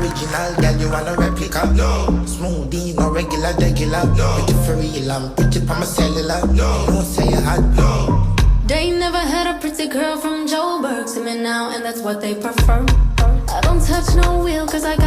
original, girl, you want a replica. No. Smoothie, no regular, regular. No. Make it for real, I'm pretty pa my cellular. No. Don't say you hot. No. They never had a pretty girl from Joburg. See me now, and that's what they prefer. I don't touch no wheel, cause I got